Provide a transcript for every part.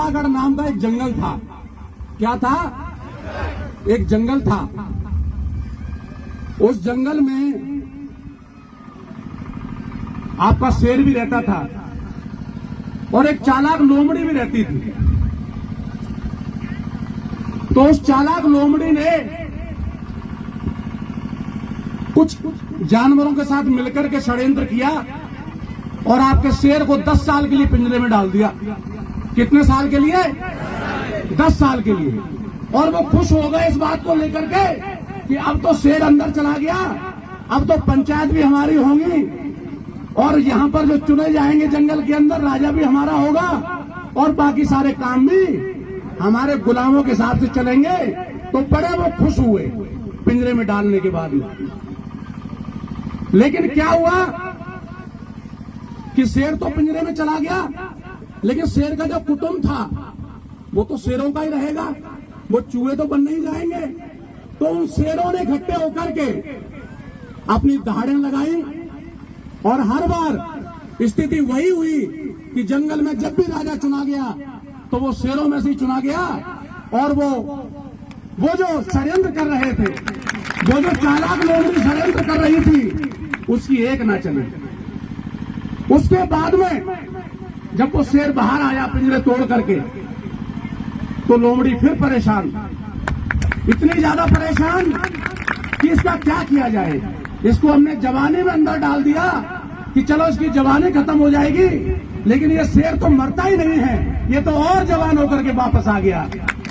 चिल्लागढ़ नाम का एक जंगल था। क्या था? एक जंगल था। उस जंगल में आपका शेर भी रहता था और एक चालाक लोमड़ी भी रहती थी। तो उस चालाक लोमड़ी ने कुछ जानवरों के साथ मिलकर के षड्यंत्र किया और आपके शेर को 10 साल के लिए पिंजरे में डाल दिया। कितने साल के लिए? 10 साल के लिए। और वो खुश हो गए इस बात को लेकर के कि अब तो शेर अंदर चला गया, अब तो पंचायत भी हमारी होगी और यहां पर जो चुने जाएंगे जंगल के अंदर राजा भी हमारा होगा और बाकी सारे काम भी हमारे गुलामों के हिसाब से चलेंगे। तो बड़े वो खुश हुए पिंजरे में डालने के बाद में। लेकिन क्या हुआ कि शेर तो पिंजरे में चला गया, लेकिन शेर का जो कुटुंब था वो तो शेरों का ही रहेगा, वो चूहे तो बनने ही जाएंगे। तो उन शेरों ने इकट्ठे होकर के अपनी दहाड़ें लगाई और हर बार स्थिति वही हुई कि जंगल में जब भी राजा चुना गया तो वो शेरों में से ही चुना गया और वो जो षड्यंत्र कर रहे थे, वो जो चालाक लोमड़ी षड्यंत्र कर रही थी, उसकी एक ना चली। उसके बाद में जब वो शेर बाहर आया पिंजरे तोड़ करके तो लोमड़ी फिर परेशान, इतनी ज्यादा परेशान कि इसका क्या किया जाए। इसको हमने जवानी में अंदर डाल दिया कि चलो इसकी जवानी खत्म हो जाएगी, लेकिन ये शेर तो मरता ही नहीं है, ये तो और जवान होकर के वापस आ गया।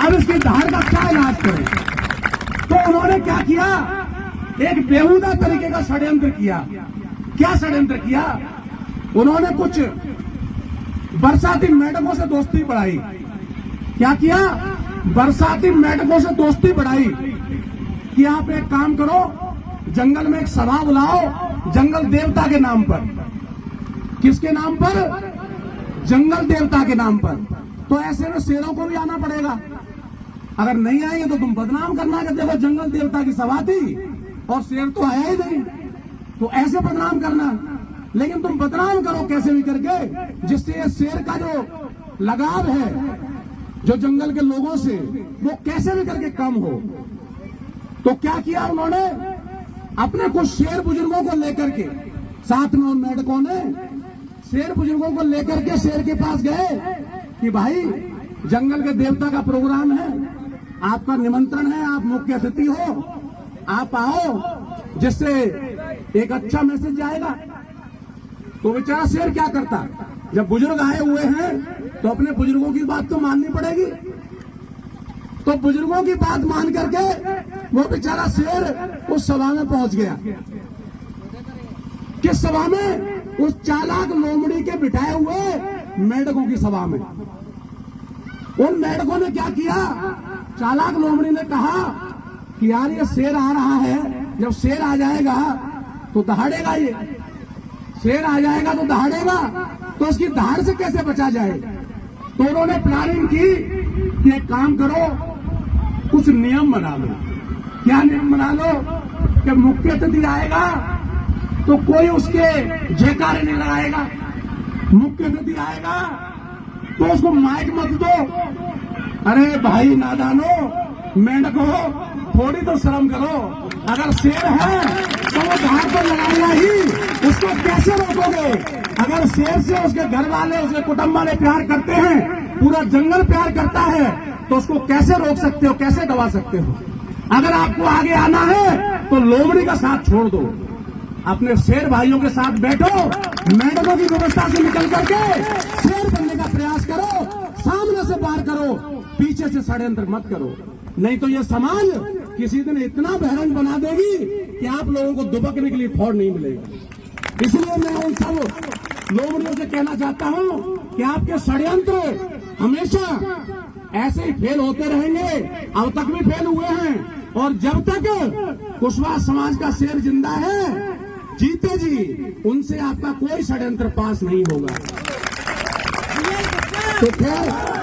अब इसकी धार का क्या इलाज करें? तो उन्होंने क्या किया? एक बेहुदा तरीके का षड्यंत्र किया। क्या षड्यंत्र किया? उन्होंने कुछ बरसाती मेढकों से दोस्ती बढ़ाई। क्या किया? बरसाती मेढकों से दोस्ती बढ़ाई कि आप एक काम करो, जंगल में एक सभा बुलाओ जंगल देवता के नाम पर। किसके नाम पर? जंगल देवता के नाम पर। तो ऐसे में शेरों को भी आना पड़ेगा। अगर नहीं आएंगे तो तुम बदनाम करना कि देखो जंगल देवता की सभा थी और शेर तो आया ही नहीं, तो ऐसे बदनाम करना। लेकिन तुम बदनाम करो कैसे भी करके, जिससे ये शेर का जो लगाव है जो जंगल के लोगों से, वो कैसे भी करके कम हो। तो क्या किया उन्होंने? अपने कुछ शेर बुजुर्गों को लेकर के, साथ में उन मेढकों ने शेर बुजुर्गों को लेकर के शेर के पास गए कि भाई जंगल के देवता का प्रोग्राम है, आपका निमंत्रण है, आप मुख्य अतिथि हो, आप आओ, जिससे एक अच्छा मैसेज जाएगा। तो बेचारा शेर क्या करता, जब बुजुर्ग आए हुए हैं तो अपने बुजुर्गों की बात तो माननी पड़ेगी। तो बुजुर्गों की बात मान करके वो बेचारा शेर उस सभा में पहुंच गया। किस सभा में? उस चालाक लोमड़ी के बिठाए हुए मेढकों की सभा में। उन मेढकों ने क्या किया? चालाक लोमड़ी ने कहा कि यार ये शेर आ रहा है, जब शेर आ जाएगा तो दहाड़ेगा, ये शेर आ जाएगा तो दहाड़ेगा, तो उसकी दहाड़ से कैसे बचा जाए। तो उन्होंने प्लानिंग की कि एक काम करो, कुछ नियम बना लो। क्या नियम बना लो? कि मुख्य अतिथि आएगा तो कोई उसके जयकारे नहीं लगाएगा, मुख्य अतिथि आएगा तो उसको माइक मत दो। अरे भाई नादानो, मेंढको, थोड़ी तो शर्म करो। अगर शेर है तो वो दहाड़ तो लगाएगा ही, उसको कैसे रोकोगे? अगर शेर से उसके घर वाले, उसके कुटुंब वाले प्यार करते हैं, पूरा जंगल प्यार करता है, तो उसको कैसे रोक सकते हो, कैसे दबा सकते हो? अगर आपको आगे आना है तो लोमड़ी का साथ छोड़ दो, अपने शेर भाइयों के साथ बैठो, मेढकों की व्यवस्था से निकल करके शेर बनने का प्रयास करो, सामने से पार करो, पीछे से षड्यंत्र मत करो। नहीं तो ये समाज किसी दिन इतना बहरंग बना देगी कि आप लोगों को दुबकने के लिए फौड़ नहीं मिलेगा। इसलिए मैं उन सब लोमड़ियों से कहना चाहता हूं कि आपके षड्यंत्र हमेशा ऐसे ही फेल होते रहेंगे, अब तक भी फेल हुए हैं, और जब तक कुशवाहा समाज का शेर जिंदा है, जीते जी, उनसे आपका कोई षड्यंत्र पास नहीं होगा। तो फिर